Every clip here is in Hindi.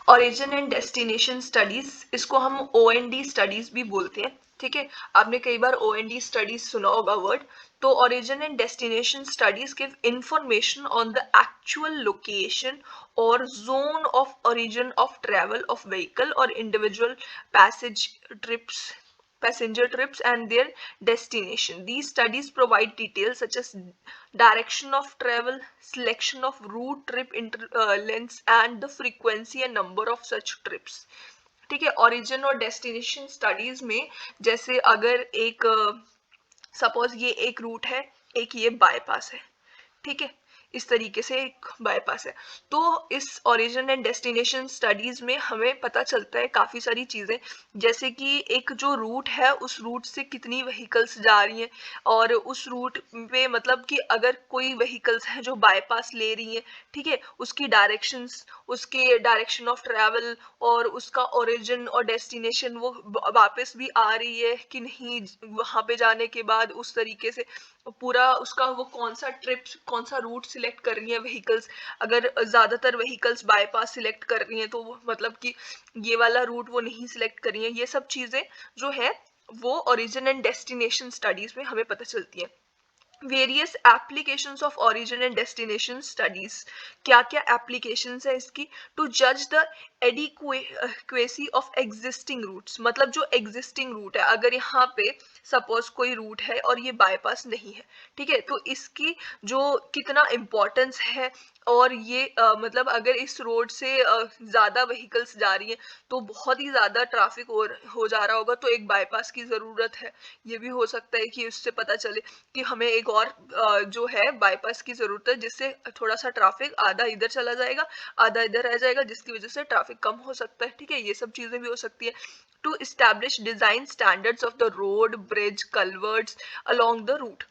ओरिजिन एंड डेस्टिनेशन स्टडीज, इसको हम OND स्टडीज भी बोलते हैं। ठीक है, आपने कई बार OND स्टडीज सुना होगा वर्ड। तो origin and destination studies give information on the actual location और zone of origin of travel of vehicle और individual passage trips passenger trips and their destination. These studies provide details such as direction of travel, selection of route, trip lengths, and the frequency and number of such trips. ठीक है, origin और destination studies में जैसे अगर एक सपोज ये एक रूट है, एक ये बाईपास है, ठीक है, इस तरीके से एक बाईपास है। तो इस ओरिजिन एंड डेस्टिनेशन स्टडीज में हमें पता चलता है काफी सारी चीजें, जैसे कि एक जो रूट है उस रूट से कितनी व्हीकल्स जा रही हैं, और उस रूट पे मतलब कि अगर कोई व्हीकल्स है जो बाईपास ले रही हैं, ठीक है, उसकी डायरेक्शंस, उसके डायरेक्शन ऑफ ट्रैवल और उसका ओरिजिन और डेस्टिनेशन, वो वापस भी आ रही है कि नहीं वहां पे जाने के बाद, उस तरीके से पूरा उसका वो कौन सा ट्रिप, कौन सा रूट सिलेक्ट कर रही है व्हीकल्स। अगर ज्यादातर व्हीकल्स बाईपास सिलेक्ट कर रही हैं तो वो मतलब कि ये वाला रूट वो नहीं सिलेक्ट कर रही है। ये सब चीजें जो है वो ओरिजिन एंड डेस्टिनेशन स्टडीज में हमें पता चलती है। Various applications of origin and destination studies, क्या क्या एप्लीकेशंस है इसकी? टू जज the adequacy of existing routes, मतलब जो एग्जिस्टिंग रूट है, अगर यहाँ पे सपोज कोई रूट है और ये बाईपास नहीं है, ठीक है, तो इसकी जो कितना इम्पोर्टेंस है, और ये मतलब अगर इस रोड से ज्यादा व्हीकल्स जा रही हैं तो बहुत ही ज्यादा ट्रैफिक हो जा रहा होगा, तो एक बाईपास की जरूरत है। ये भी हो सकता है कि उससे पता चले कि हमें एक और जो है बाईपास की जरूरत है, जिससे थोड़ा सा ट्रैफिक आधा इधर चला जाएगा, आधा इधर रह जाएगा, जिसकी वजह से ट्रैफिक कम हो सकता है। ठीक है, ये सब चीजें भी हो सकती है। To establish design standards of the road, bridge, culverts along the route,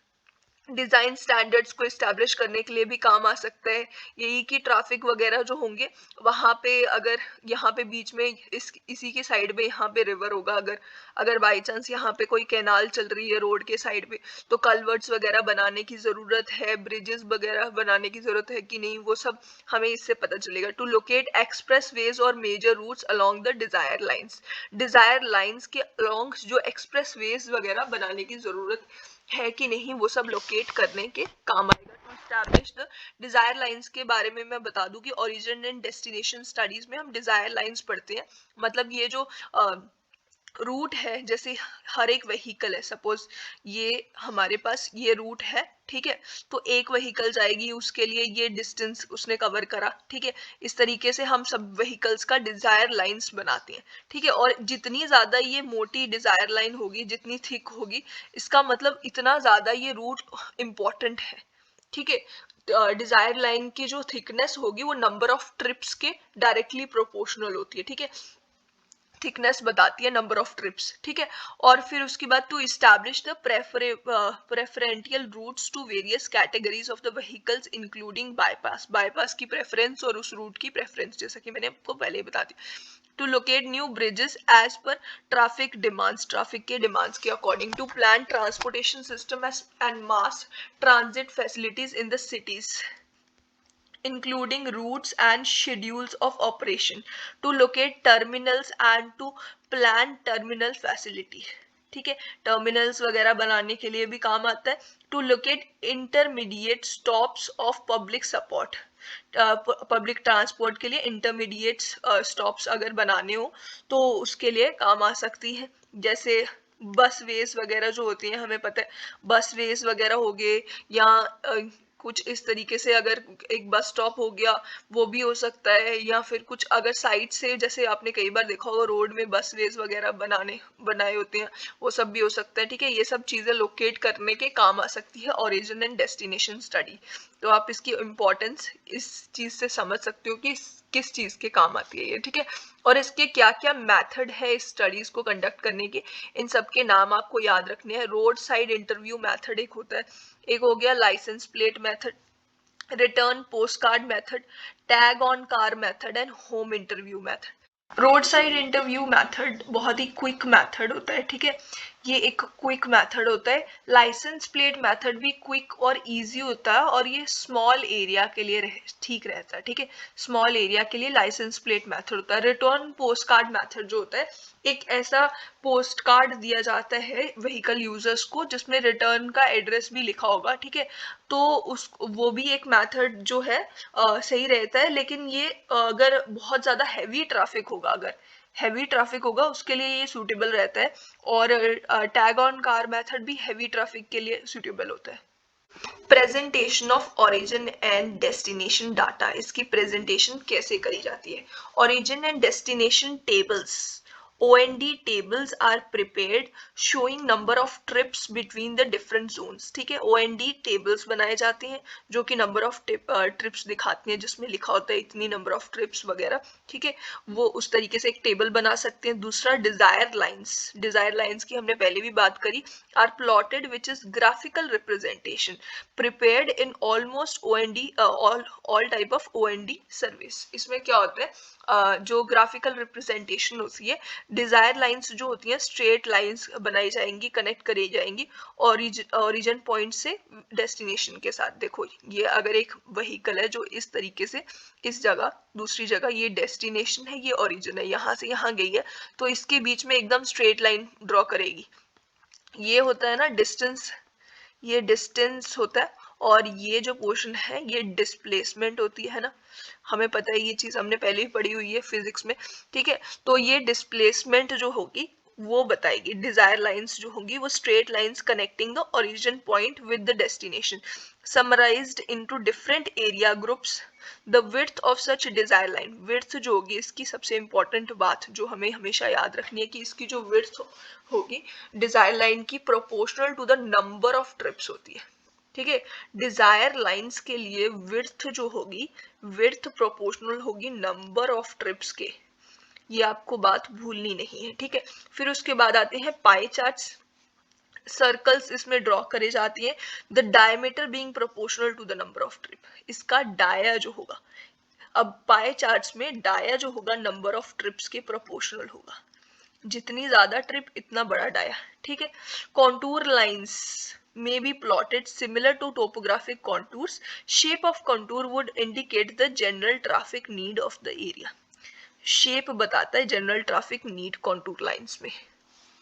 design standards को इस्टेब्लिश करने के लिए भी काम आ सकता है। यही कि ट्रैफिक वगैरह जो होंगे वहां पे, अगर यहाँ पे बीच में इसी के साइड में यहाँ पे रिवर होगा, अगर अगर बाई चांस यहाँ पे कोई कैनाल चल रही है रोड के साइड पे, तो कल्वर्ट्स वगैरह बनाने की जरूरत है, ब्रिजेस वगैरह बनाने की जरूरत है कि नहीं, वो सब हमें इससे पता चलेगा। टू लोकेट एक्सप्रेस वेज और major routes along the desire lines, desire lines के अलोंग जो एक्सप्रेस वेज वगैरह बनाने की जरूरत है कि नहीं, वो सब लोकेट करने के काम आएगा। To establish the desire lines के बारे में मैं बता दूं कि ओरिजिन एंड डेस्टिनेशन स्टडीज में हम डिजायर लाइंस पढ़ते हैं। मतलब ये जो रूट है, जैसे हर एक व्हीकल है, सपोज ये हमारे पास ये रूट है, ठीक है, तो एक व्हीकल जाएगी, उसके लिए ये डिस्टेंस उसने कवर करा, ठीक है, इस तरीके से हम सब व्हीकल्स का डिजायर लाइंस बनाते हैं। ठीक है, और जितनी ज्यादा ये मोटी डिजायर लाइन होगी, जितनी थिक होगी, इसका मतलब इतना ज्यादा ये रूट इंपॉर्टेंट है। ठीक है, डिजायर लाइन की जो थिकनेस होगी वो नंबर ऑफ ट्रिप्स के डायरेक्टली प्रोपोर्शनल होती है। ठीक है, थिकनेस बताती है नंबर ऑफ ट्रिप्स। ठीक है, और फिर उसके बाद to establish the preferential routes to various categories of the vehicles including bypass, bypass की प्रेफरेंस और उस रूट की प्रेफरेंस, जैसा कि मैंने आपको पहले ही बता दी। To locate new bridges as per traffic demands, traffic के डिमांड्स के according. To plan transportation system and mass transit facilities in the cities including routes and schedules of operation, to locate terminals and to plan terminal facility। ठीक है, टर्मिनल्स वगैरह बनाने के लिए भी काम आता है। To locate intermediate stops of public support, public transport के लिए इंटरमीडिएट स्टॉप्स अगर बनाने हो तो उसके लिए काम आ सकती है। जैसे बस वेज वगैरह जो होती हैं, हमें पता है बस वेज वगैरह हो गए, या कुछ इस तरीके से, अगर एक बस स्टॉप हो गया वो भी हो सकता है, या फिर कुछ अगर साइड से, जैसे आपने कई बार देखा होगा रोड में बस वेज वगैरह बनाए होते हैं, वो सब भी हो सकता है। ठीक है, ये सब चीजें लोकेट करने के काम आ सकती है ओरिजिन एंड डेस्टिनेशन स्टडी। तो आप इसकी इम्पोर्टेंस इस चीज से समझ सकते हो कि किस चीज के काम आती है ये। ठीक है, और इसके क्या क्या मेथड है इस स्टडीज को कंडक्ट करने के, इन सब के नाम आपको याद रखने हैं। रोड साइड इंटरव्यू मेथड एक होता है, एक हो गया license plate method, return postcard method, tag on car method and home interview method. Roadside interview method बहुत ही क्विक मेथड होता है। ठीक है, ये एक क्विक मेथड होता है। लाइसेंस प्लेट मेथड भी क्विक और इजी होता है और ये स्मॉल एरिया के लिए ठीक रहता है, ठीक है। स्मॉल एरिया के लिए लाइसेंस प्लेट मेथड होता है। रिटर्न पोस्ट कार्ड मेथड जो होता है, एक ऐसा पोस्ट कार्ड दिया जाता है व्हीकल यूजर्स को जिसमें रिटर्न का एड्रेस भी लिखा होगा, ठीक है। तो उस वो भी एक मेथड जो है सही रहता है, लेकिन ये अगर बहुत ज्यादा हैवी ट्रैफिक होगा, अगर हैवी ट्रैफिक होगा उसके लिए ये सूटेबल रहता है। और टैग ऑन कार मेथड भी हैवी ट्रैफिक के लिए सूटेबल होता है। Presentation of origin and destination data, इसकी प्रेजेंटेशन कैसे करी जाती है? Origin and destination tables, OND tables are prepared showing number of trips between the different zones, ठीक है। OND tables बनाए जाते हैं जो कि number of trips दिखाती हैं, जिसमें लिखा होता है इतनी number of trips वगैरह, ठीक है। वो उस तरीके से एक टेबल बना सकते हैं। दूसरा डिजायर लाइंस की हमने पहले भी बात करी, are plotted which is graphical representation prepared in almost OND all type of OND service। इसमें क्या होता है, जो ग्राफिकल रिप्रेजेंटेशन होती है, डिजायर लाइंस जो होती हैं स्ट्रेट लाइंस बनाई जाएंगी, कनेक्ट करी जाएंगी ओरिजिन पॉइंट से डेस्टिनेशन के साथ। देखो ये अगर एक व्हीकल है जो इस तरीके से इस जगह दूसरी जगह, ये डेस्टिनेशन है, ये ओरिजिन है, यहाँ से यहाँ गई है, तो इसके बीच में एकदम स्ट्रेट लाइन ड्रॉ करेगी। ये होता है ना डिस्टेंस, ये डिस्टेंस होता है। और ये जो पोर्शन है ये डिस्प्लेसमेंट होती है ना, हमें पता है ये चीज हमने पहले ही पढ़ी हुई है फिजिक्स में, ठीक है। तो ये डिस्प्लेसमेंट जो होगी वो बताएगी। डिजायर लाइंस जो होंगी वो straight lines connecting the origin point with the destination, summarised into different area groups. The width of such desire line, width जो होगी इसकी सबसे इंपॉर्टेंट बात जो हमें हमेशा याद रखनी है कि इसकी जो विड्थ होगी डिजायर लाइन की proportional to the number of trips होती है, ठीक है। डिजायर लाइंस के लिए विड्थ जो होगी, विड्थ प्रोपोर्शनल होगी नंबर ऑफ ट्रिप्स के, ये आपको बात भूलनी नहीं है, ठीक है। फिर उसके बाद आते हैं पाई चार्ट्स। सर्कल्स इसमें ड्रॉ करे जाती हैं, the diameter being proportional to the number of trip, इसका डाया जो होगा, अब पाई चार्ट्स में डाया जो होगा नंबर ऑफ ट्रिप्स के प्रोपोर्शनल होगा, जितनी ज्यादा ट्रिप इतना बड़ा डाया, ठीक है। Contour lines may be plotted similar to topographic contours. Shape of contour would indicate the general traffic need of the area. Shape बताता है general traffic need contour lines में।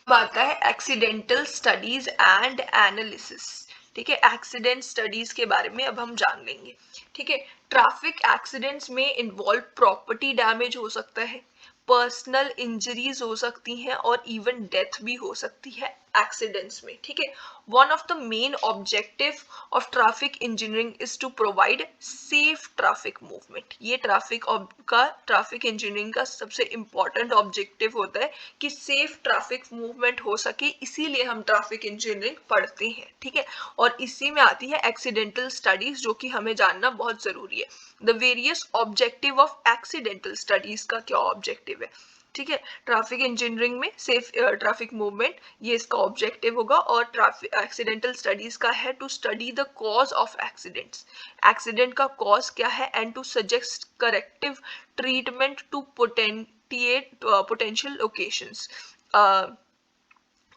आता है एक्सीडेंटल स्टडीज एंड एनालिसिस, ठीक है। एक्सीडेंट स्टडीज के बारे में अब हम जान लेंगे, ठीक है। ट्रैफिक एक्सीडेंट्स में इन्वॉल्व प्रॉपर्टी डैमेज हो सकता है, पर्सनल इंजरीज हो सकती हैं और इवन डेथ भी हो सकती है एक्सीडेंट्स में, ठीक है। One of the main objective of traffic engineering is to provide safe traffic movement. ये ट्रैफिक इंजीनियरिंग का सबसे इंपॉर्टेंट ऑब्जेक्टिव होता है कि सेफ ट्रैफिक मूवमेंट हो सके, इसीलिए हम ट्रैफिक इंजीनियरिंग पढ़ते हैं, ठीक है। और इसी में आती है एक्सीडेंटल स्टडीज जो कि हमें जानना बहुत जरूरी है। The various objective of accidental studies का क्या ऑब्जेक्टिव है, ठीक है। ट्रैफिक इंजीनियरिंग में सेफ ट्रैफिक मूवमेंट ये इसका ऑब्जेक्टिव होगा। और ट्रैफिक एक्सीडेंटल स्टडीज का है to study the cause of accidents, accident का कॉज क्या है, and to suggest corrective treatment to potential locations.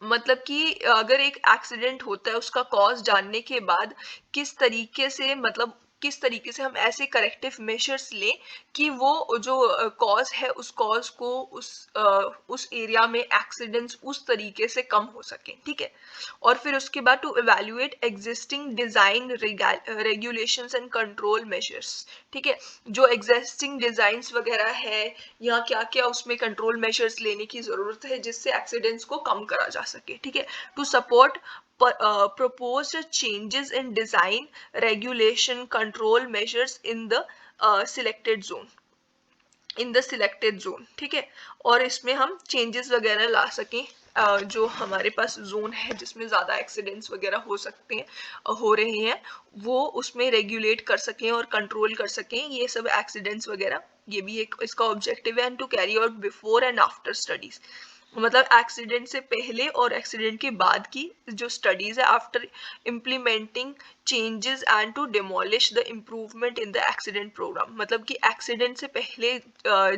मतलब कि अगर एक एक्सीडेंट होता है उसका कॉज जानने के बाद किस तरीके से, मतलब किस तरीके से हम ऐसे करेक्टिव मेजर्स लें कि वो जो कॉज है उस कॉज को उस एरिया में एक्सीडेंट्स उस तरीके से कम हो सके, ठीक है। और फिर उसके बाद to evaluate existing design regulations and control measures, ठीक है। जो एग्जिस्टिंग डिजाइंस वगैरह है या क्या क्या उसमें कंट्रोल मेजर्स लेने की जरूरत है जिससे एक्सीडेंट्स को कम करा जा सके, ठीक है। To support proposed changes in design, regulation, control measures in the selected zone, ठीक है। और इसमें हम चेंजेस वगैरह ला सकें, जो हमारे पास जोन है जिसमें ज्यादा एक्सीडेंट्स वगैरह हो सकते हैं, हो रहे हैं, वो उसमें रेगुलेट कर सकें और कंट्रोल कर सकें ये सब एक्सीडेंट्स वगैरह, ये भी एक इसका ऑब्जेक्टिव है। And to carry out before and after studies, मतलब एक्सीडेंट से पहले और एक्सीडेंट के बाद की जो स्टडीज है, after implementing changes and to demolish the improvement in the accident programme. मतलब कि एक्सीडेंट से पहले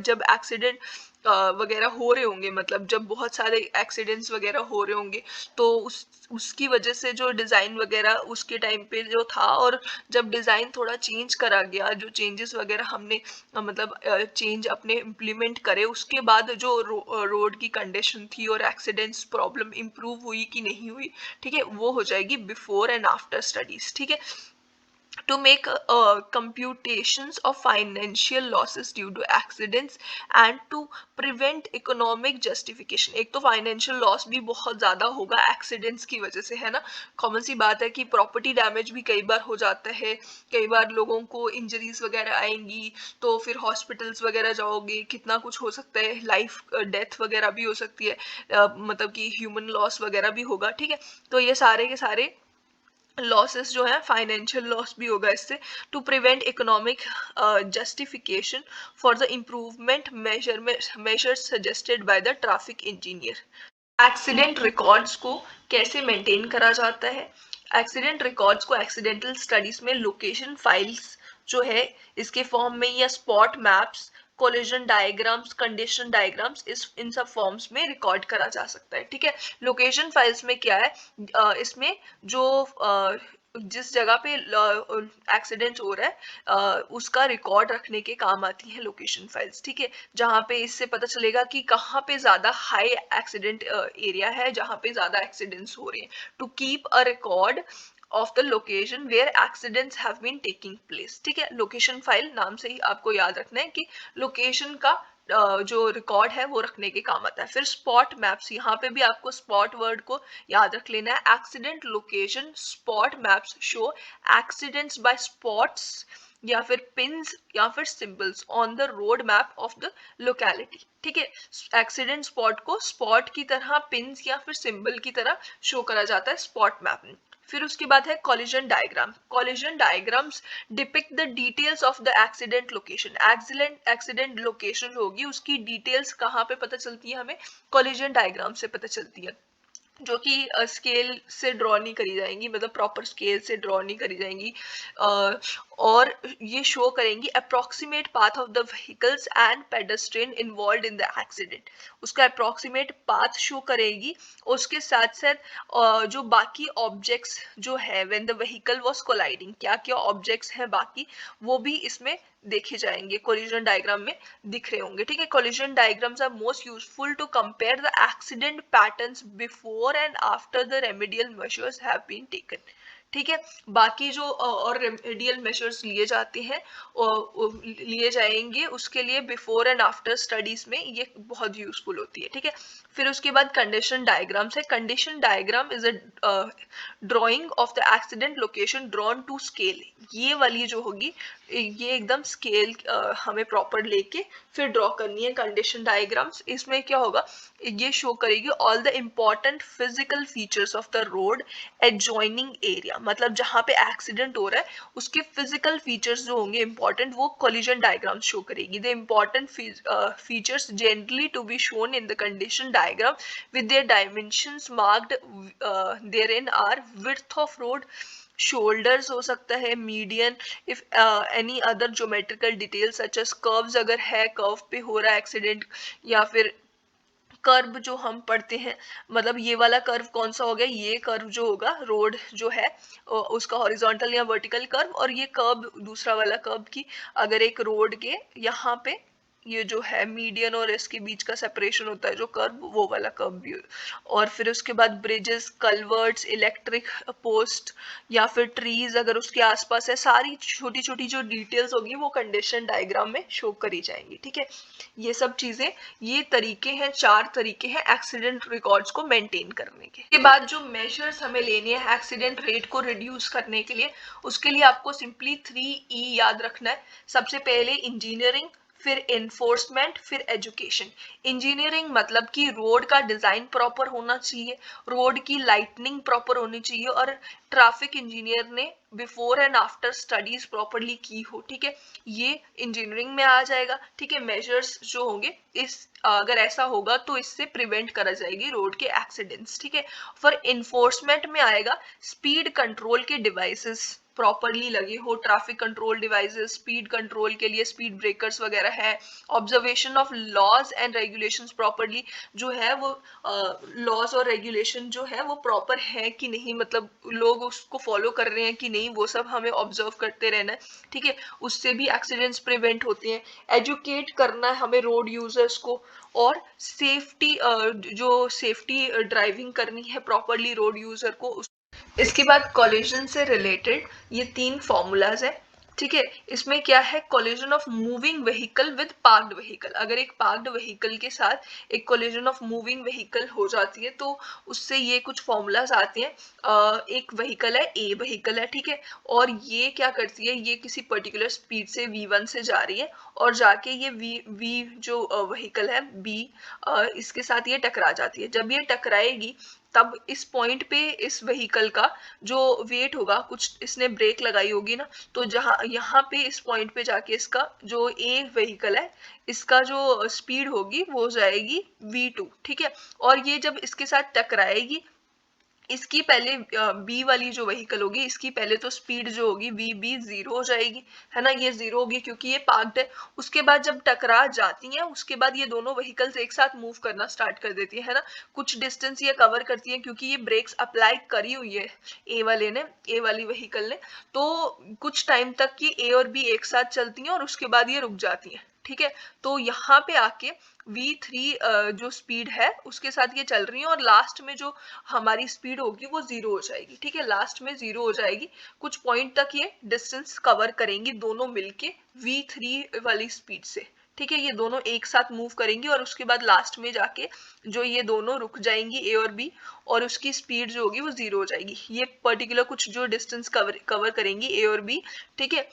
जब एक्सीडेंट वगैरह हो रहे होंगे, मतलब जब बहुत सारे एक्सीडेंट्स वगैरह हो रहे होंगे, तो उसकी वजह से जो डिज़ाइन वगैरह उसके टाइम पे जो था, और जब डिज़ाइन थोड़ा चेंज करा गया, जो चेंजेस वगैरह हमने मतलब चेंज अपने इम्प्लीमेंट करे, उसके बाद जो रोड की कंडीशन थी और एक्सीडेंट्स प्रॉब्लम इम्प्रूव हुई कि नहीं हुई, ठीक है, वो हो जाएगी बिफोर एंड आफ्टर स्टडीज। ठीक है, to make computations of financial losses due to accidents and to prevent economic justification। एक तो फाइनेंशियल लॉस भी बहुत ज़्यादा होगा एक्सीडेंट्स की वजह से, है ना, कॉमन सी बात है कि प्रॉपर्टी डैमेज भी कई बार हो जाता है, कई बार लोगों को इंजरीज वगैरह आएंगी, तो फिर हॉस्पिटल्स वगैरह जाओगे, कितना कुछ हो सकता है, लाइफ डेथ वगैरह भी हो सकती है, मतलब कि ह्यूमन लॉस वगैरह भी होगा। ठीक है, तो ये सारे के सारे लॉसेस जो है, फाइनेंशियल लॉस भी होगा इससे। To prevent economic justification for the improvement measures suggested by the traffic engineer. Accident records को कैसे मेंटेन करा जाता है? एक्सीडेंट रिकॉर्ड्स को एक्सीडेंटल स्टडीज में लोकेशन फाइल्स जो है इसके फॉर्म में, या spot maps, collision diagrams, condition diagrams, इस इन सब फॉर्म्स में रिकॉर्ड करा जा सकता है। ठीक है, लोकेशन फाइल्स में क्या है, इसमें जो जिस जगह पे एक्सीडेंट हो रहा है उसका रिकॉर्ड रखने के काम आती है लोकेशन फाइल्स। ठीक है, जहाँ पे इससे पता चलेगा कि कहाँ पे ज्यादा हाई एक्सीडेंट एरिया है, जहाँ पे ज्यादा एक्सीडेंट्स हो रहे हैं। To keep a record of the location where accidents have been taking place. ठीक है, लोकेशन फाइल नाम से ही आपको याद रखना है कि लोकेशन का जो रिकॉर्ड है वो रखने के काम आता है। फिर स्पॉट मैप्स, यहाँ पे भी आपको स्पॉट वर्ड को याद रख लेना है। Accident location spot maps show accidents by spots या फिर पिन्स या फिर symbols on the road map of the locality. ठीक है, एक्सीडेंट स्पॉट को स्पॉट की तरह, पिन्स या फिर सिंबल की तरह शो करा जाता है स्पॉट मैप में। फिर उसके बाद है collision diagram. Collision diagrams depict the details of the accident location. Accident location होगी, उसकी डिटेल्स कहाँ पे पता चलती है हमें? कॉलिजन डायग्राम से पता चलती है, जो कि स्केल से ड्रॉ नहीं करी जाएंगी, मतलब प्रॉपर स्केल से ड्रॉ नहीं करी जाएंगी, और ये शो करेंगी approximate path of the vehicles and pedestrian involve in the accident. उसका अप्रोक्सीमेट पाथ शो करेगी, उसके साथ साथ जो बाकी ऑब्जेक्ट्स जो है when the vehicle was colliding, क्या क्या ऑब्जेक्ट्स हैं बाकी, वो भी इसमें देखे जाएंगे, कोलिजन डायग्राम में दिख रहे होंगे। ठीक है, collision diagrams are most useful to compare the accident patterns before and after the remedial measures have been taken. ठीक है, बाकी जो और रेमेडियल मेजर्स लिए जाते हैं लिए जाएंगे, उसके लिए बिफोर एंड आफ्टर स्टडीज में ये बहुत यूजफुल होती है। ठीक है, फिर उसके बाद कंडीशन डायग्राम्स है। Condition diagram is a drawing of the accident location drawn to scale. ये वाली जो होगी, ये एकदम स्केल हमें प्रॉपर लेके फिर ड्रॉ करनी है कंडीशन डायग्राम्स। इसमें क्या होगा, ये शो करेगी all the important physical features of the road adjoining area. मतलब जहाँ पे एक्सीडेंट हो रहा है उसके फिजिकल फीचर्स जो होंगे इंपॉर्टेंट, वो कोलिजन डायग्राम शो करेगी। The important features generally to be shown in the condition diagram with their dimensions marked therein are width of road, shoulders हो सकता है, median, if any other geometrical details such as curves, अगर है कर्व पे हो रहा है एक्सीडेंट, या फिर कर्व जो हम पढ़ते हैं, मतलब ये वाला कर्व कौन सा हो गया, ये कर्व जो होगा रोड जो है उसका हॉरिजॉन्टल या वर्टिकल कर्व, और ये कर्व दूसरा वाला कर्व की अगर एक रोड के यहाँ पे ये जो है मीडियन और इसके बीच का सेपरेशन होता है जो कर्व, वो वाला कर्व भी। और फिर उसके बाद ब्रिजेस, कल्वर्ट्स, इलेक्ट्रिक पोस्ट या फिर ट्रीज अगर उसके आसपास है, सारी छोटी छोटी जो डिटेल्स होगी वो कंडीशन डायग्राम में शो करी जाएंगी। ठीक है, ये सब चीजें, ये तरीके हैं, 4 तरीके हैं एक्सीडेंट रिकॉर्ड्स को मेंटेन करने के। इसके बाद जो मेजर्स हमें लेने हैं एक्सीडेंट रेट को रिड्यूस करने के लिए, उसके लिए आपको सिंपली 3E याद रखना है। सबसे पहले इंजीनियरिंग, फिर एनफोर्समेंट, फिर एजुकेशन। इंजीनियरिंग मतलब कि रोड का डिजाइन प्रॉपर होना चाहिए, रोड की लाइटनिंग प्रॉपर होनी चाहिए, और ट्रैफिक इंजीनियर ने before and after studies properly की हो। ठीक है, ये इंजीनियरिंग में आ जाएगा। ठीक है, मेजर्स जो होंगे, इस अगर ऐसा होगा तो इससे प्रिवेंट करा जाएगी रोड के एक्सीडेंट्स। ठीक है, फॉर इन्फोर्समेंट में आएगा स्पीड कंट्रोल के डिवाइसेस, प्रॉपरली लगे हो, traffic control devices, speed control के लिए स्पीड ब्रेकर्स वगैरह है, observation of laws and regulations properly जो है वो लॉज और रेगुलेशन जो है वो प्रॉपर है कि नहीं, मतलब लोग उसको फॉलो कर रहे हैं कि नहीं, वो सब हमें ऑब्जर्व करते रहना है, ठीक है। उससे भी एक्सीडेंट्स प्रिवेंट होते हैं। एजुकेट करना है हमें रोड यूजर्स को, और सेफ्टी जो सेफ्टी ड्राइविंग करनी है प्रॉपरली रोड यूजर को। इसके बाद कोलिजन से रिलेटेड ये तीन फॉर्मूलाज है, ठीक है। इसमें क्या है, collision of moving vehicle with parked vehicle, अगर एक पार्क्ड व्हीकल के साथ एक कोलिजन ऑफ मूविंग व्हीकल हो जाती है तो उससे ये कुछ फॉर्मूलाज आते हैं। एक व्हीकल है, ए व्हीकल है, ठीक है, और ये क्या करती है, ये किसी पर्टिकुलर स्पीड से v1 से जा रही है और जाके ये वी जो व्हीकल है बी, इसके साथ ये टकरा जाती है। जब ये टकराएगी तब इस पॉइंट पे इस व्हीकल का जो वेट होगा, कुछ इसने ब्रेक लगाई होगी ना, तो जहां यहाँ पे इस पॉइंट पे जाके इसका जो ए व्हीकल है इसका जो स्पीड होगी वो जाएगी v2, ठीक है। और ये जब इसके साथ टकराएगी, इसकी पहले बी वाली जो व्हीकल होगी इसकी पहले तो स्पीड जो होगी वी बी जीरो हो जाएगी, है ना, ये जीरो होगी क्योंकि ये पार्क्ड है। उसके बाद जब टकरा जाती हैं उसके बाद ये दोनों व्हीकल्स एक साथ मूव करना स्टार्ट कर देती है ना, कुछ डिस्टेंस ये कवर करती है क्योंकि ये ब्रेक्स अप्लाई करी हुई है ए वाले ने, ए वाली व्हीकल ने, तो कुछ टाइम तक ये ए और बी एक साथ चलती हैं और उसके बाद ये रुक जाती हैं, ठीक है। तो यहाँ पे आके v3 जो स्पीड है उसके साथ ये चल रही है और लास्ट में जो हमारी स्पीड होगी वो जीरो हो जाएगी, ठीक है, लास्ट में जीरो हो जाएगी। कुछ पॉइंट तक ये डिस्टेंस कवर करेंगी दोनों मिलके v3 वाली स्पीड से, ठीक है। ये दोनों एक साथ मूव करेंगी और उसके बाद लास्ट में जाके जो ये दोनों रुक जाएंगी ए और बी, और उसकी स्पीड जो होगी वो जीरो हो जाएगी। ये पर्टिकुलर कुछ जो डिस्टेंस कवर करेंगी ए और बी, ठीक है,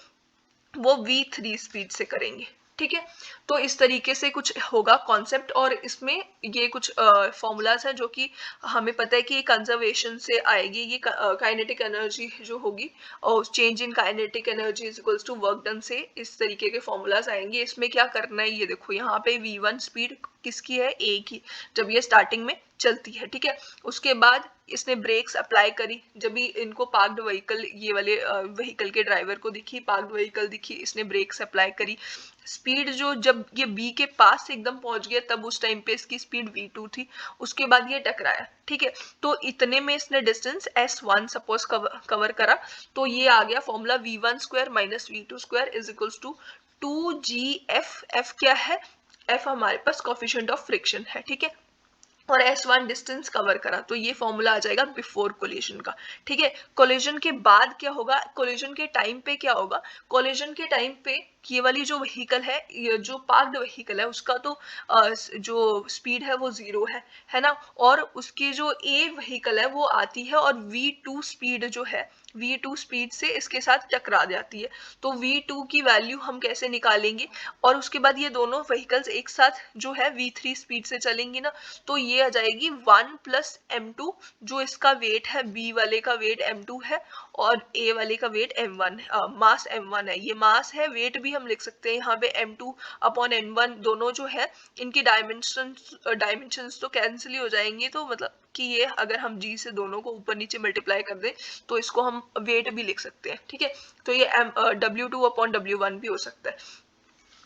वो v3 स्पीड से करेंगे, ठीक है। तो इस तरीके से कुछ होगा कॉन्सेप्ट, और इसमें ये कुछ फॉर्मूलाज है जो कि हमें पता है कि ये कंजर्वेशन से आएगी, ये काइनेटिक एनर्जी जो होगी और change in kinetic energy is equals to work done से इस तरीके के फॉर्मूलाज आएंगे। इसमें क्या करना है, ये देखो यहाँ पे v1 स्पीड किसकी है, ए की, जब ये स्टार्टिंग में चलती है, ठीक है। उसके बाद इसने ब्रेक्स अप्लाई करी, जब भी इनको पार्क्ड व्हीकल, ये वाले व्हीकल के ड्राइवर को दिखी पार्क्ड व्हीकल दिखी, इसने ब्रेक्स अप्लाई करी। स्पीड जो जब ये बी के पास से एकदम पहुंच गया तब उस टाइम पे इसकी स्पीड v2 थी, उसके बाद ये टकराया, ठीक है। तो इतने में इसने डिस्टेंस s1 सपोज कवर करा, तो ये आ गया formula v1 square minus v2 square is equals to 2gf। f क्या है, f हमारे पास कोफिशिएंट ऑफ फ्रिक्शन है, ठीक है, और S1 डिस्टेंस कवर करा, तो ये फॉर्मूला आ जाएगा बिफोर कोलिजन का, ठीक है। कोलिजन के बाद क्या होगा, कोलिजन के टाइम पे क्या होगा, कोलिजन के टाइम पे ये वाली जो व्हीकल है, ये जो पार्क्ड व्हीकल है उसका तो जो स्पीड है वो जीरो है ना, और उसकी जो ए व्हीकल है वो आती है और v2 स्पीड जो है v2 स्पीड से इसके साथ टकरा जाती है। तो v2 की वैल्यू हम कैसे निकालेंगे, और उसके बाद ये दोनों व्हीकल्स एक साथ जो है v3 स्पीड से चलेंगी ना, तो ये आ जाएगी 1 प्लस m2, जो इसका वेट है, b वाले का वेट m2 है और a वाले का वेट m1 मास m1 है, ये मास है, वेट भी हम लिख सकते हैं यहाँ पे m2 अपॉन n1, दोनों जो है इनकी डायमेंशंस तो कैंसिल ही हो जाएंगे, तो मतलब कि ये अगर हम g से दोनों को ऊपर नीचे मल्टीप्लाई कर दें तो इसको हम वेट भी लिख सकते हैं, ठीक है। तो ये w2 अपॉन w1 भी हो सकता है,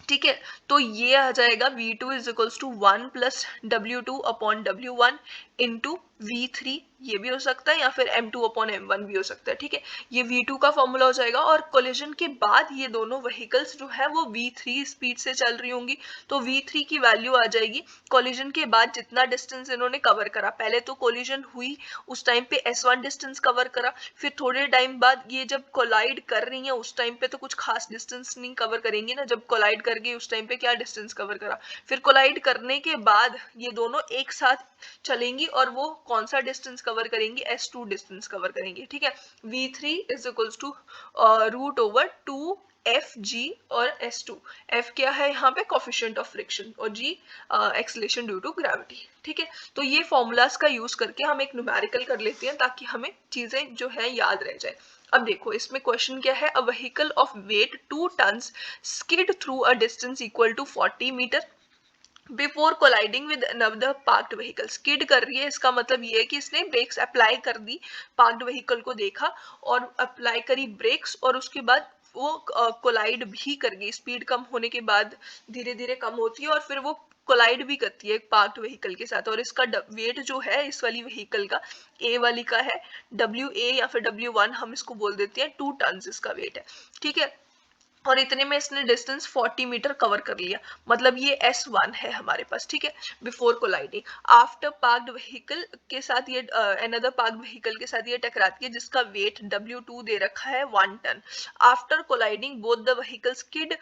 ठीक है। तो ये आ जाएगा v2 is equals to 1 plus w2 upon w1 into v3, ये भी हो सकता है, या फिर m2 अपॉन m1 भी हो सकता है, ठीक है। ये v2 का फॉर्मूला हो जाएगा, और कोलिजन के बाद ये दोनों व्हीकल्स जो है वो v3 स्पीड से चल रही होंगी, तो v3 की वैल्यू आ जाएगी कोलिजन के बाद जितना डिस्टेंस इन्होंने कवर करा। पहले तो कोलिजन हुई उस टाइम पे s1 डिस्टेंस कवर करा, फिर थोड़े टाइम बाद ये जब कोलाइड कर रही है उस टाइम पे तो कुछ खास डिस्टेंस नहीं कवर करेंगी ना, जब कोलाइड कर गई उस टाइम पे क्या डिस्टेंस कवर करा, फिर कोलाइड करने के बाद ये दोनों एक साथ चलेंगी और वो कौन सा डिस्टेंस कवर करेंगी, s2 डिस्टेंस कवर करेंगी, ठीक है। v3 is equals to root over 2 fg और s2, f क्या है यहाँ पे कोफिशिएंट ऑफ फ्रिक्शन और g acceleration due to gravity, ठीक है। तो ये फॉर्मूलाज का यूज करके हम एक न्यूमेरिकल कर लेते हैं ताकि हमें चीजें जो है याद रह जाए। अब देखो इसमें क्वेश्चन क्या है, a vehicle of weight 2 tons skid through a distance equal to 40 metre before colliding with another parked vehicle, skid कर रही है, इसका मतलब ये है कि इसने ब्रेक्स अप्लाई कर दी, पार्क्ड व्हीकल को देखा और अप्लाई करी ब्रेक्स, और उसके बाद वो कोलाइड भी कर गई, स्पीड कम होने के बाद धीरे धीरे कम होती है और फिर वो कोलाइड भी करती है एक पार्क्ड व्हीकल के साथ। और इसका वेट जो है इस वाली व्हीकल का, ए वाली का है WA या फिर W1 हम इसको बोल देते हैं, 2 टन इसका वेट है, ठीक है। और इतने में इसने डिस्टेंस 40 मीटर कवर कर लिया, मतलब ये S1 है हमारे पास, ठीक है, before colliding. After parked vehicle के साथ ये अनदर पार्क्ड व्हीकल के साथ ये टकराती है जिसका वेट W2 दे रखा है 1 ton. After colliding both the vehicle skid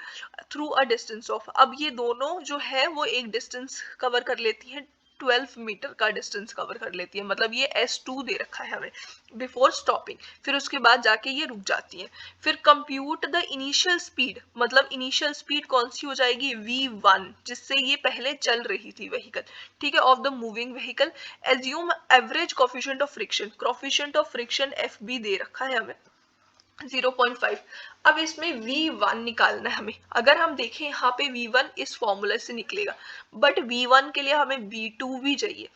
through a distance of, अब ये दोनों जो है वो एक डिस्टेंस कवर कर लेती हैं, 12 मीटर का डिस्टेंस कवर कर लेती है, मतलब ये S2 दे रखा है हमें बिफोर स्टॉपिंग। फिर उसके बाद जाके ये रुक जाती है। फिर कंप्यूट द इनिशियल स्पीड, मतलब इनिशियल स्पीड कौन सी हो जाएगी, V1, जिससे ये पहले चल रही थी व्हीकल, ठीक है, of the moving vehicle. Assume average coefficient of friction, coefficient of friction FB दे रखा है हमें 0.5। अब इसमें V1 निकालना है हमें। अगर हम देखें यहाँ पे V1 इस फॉर्मूले से निकलेगा, बट V1 के लिए हमें V2 भी चाहिए।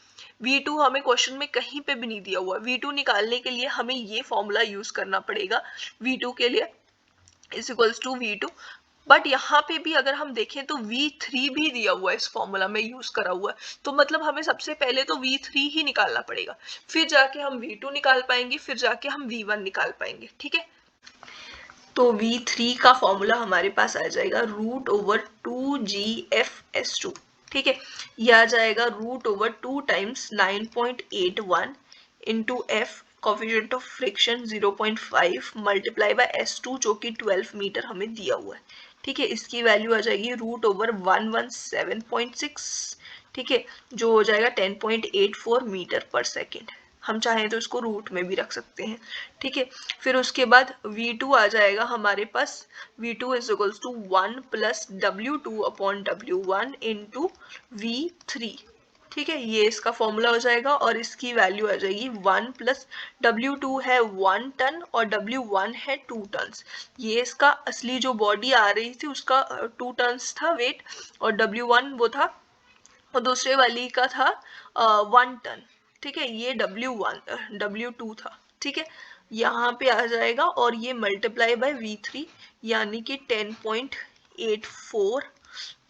V2 हमें क्वेश्चन में कहीं पे भी नहीं दिया हुआ। V2 निकालने के लिए हमें ये फॉर्मूला यूज करना पड़ेगा V2 के लिए, is equals to V2। But यहाँ पे भी अगर हम देखें तो V3 भी दिया हुआ है, इस फॉर्मूला में यूज करा हुआ है, तो मतलब हमें सबसे पहले तो V3 ही निकालना पड़ेगा, फिर जाके हम V2 निकाल पाएंगे, फिर जाके हम V1 निकाल पाएंगे, ठीक है। तो V3 का फॉर्मूला हमारे पास आ जाएगा √2GFS2, ठीक है। ये आ जाएगा √2 times 9.81 into F coefficient of friction 0.5 multiply by S2 जो कि 12 मीटर हमें दिया हुआ है, ठीक है। इसकी वैल्यू आ जाएगी √117.6, ठीक है, जो हो जाएगा 10.84 मीटर पर सेकेंड। हम चाहें तो इसको रूट में भी रख सकते हैं, ठीक है। फिर उसके बाद V2 आ जाएगा हमारे पास, V2 is equals to 1 plus W2 upon W1 into V3, ठीक है, ये इसका फॉर्मूला हो जाएगा। और इसकी वैल्यू आ जाएगी 1 प्लस W2 है 1 टन और W1 है 2 टन। ये इसका असली जो बॉडी आ रही थी उसका 2 टन था वेट, और W1 वो था, और दूसरे वाली का था 1 टन, ठीक है। ये W2 था, ठीक है, यहाँ पे आ जाएगा। और ये मल्टीप्लाई बाय V3 यानी कि 10.84,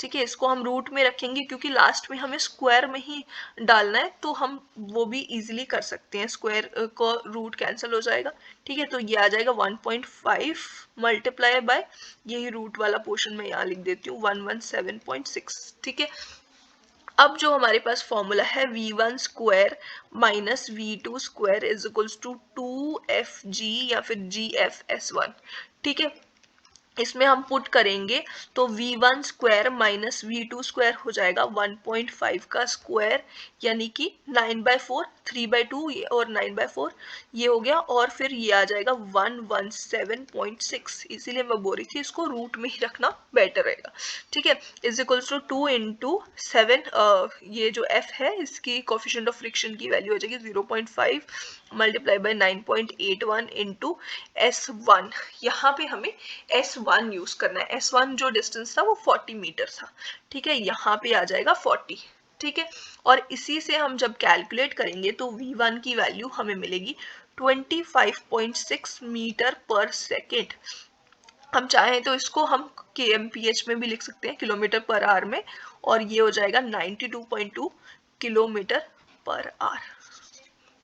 ठीक है। इसको हम रूट में रखेंगे क्योंकि लास्ट में हमें स्क्वायर में ही डालना है, तो हम वो भी इजीली कर सकते हैं, स्क्वायर को रूट कैंसिल हो जाएगा, ठीक है। तो ये आ जाएगा 1.5 मल्टीप्लाई बाय, यही रूट वाला पोर्शन में यहाँ लिख देती हूँ 117.6, ठीक है। अब जो हमारे पास फॉर्मूला है V1 square minus V2 square is equals to 2FG या फिर GFS1, ठीक है। इसमें हम पुट करेंगे तो V1 square minus V2 square हो जाएगा 1.5 का स्क्वायर, यानी कि 9/4, 3/2 और 9/4 ये हो गया। और फिर ये आ जाएगा 117.6, इसीलिए मैं बोल रही थी इसको रूट में ही रखना बेटर रहेगा, ठीक है। इज इक्वल्स टू 2 इंटू 7, ये जो F है इसकी कोफिशिएंट ऑफ फ्रिक्शन की वैल्यू हो जाएगी 0.5 मल्टीप्लाई बाय 9.81 इंटू S1। यहाँ पे हमें S1 यूज करना है। S1 जो डिस्टेंस था वो 40 मीटर था, ठीक है, यहाँ पे आ जाएगा 40, ठीक है। और इसी से हम जब कैलकुलेट करेंगे तो V1 की वैल्यू हमें मिलेगी 25.6 मीटर पर सेकेंड। हम चाहें तो इसको हम kmph में भी लिख सकते हैं, किलोमीटर पर आवर में, और ये हो जाएगा 92.2 किलोमीटर पर आवर।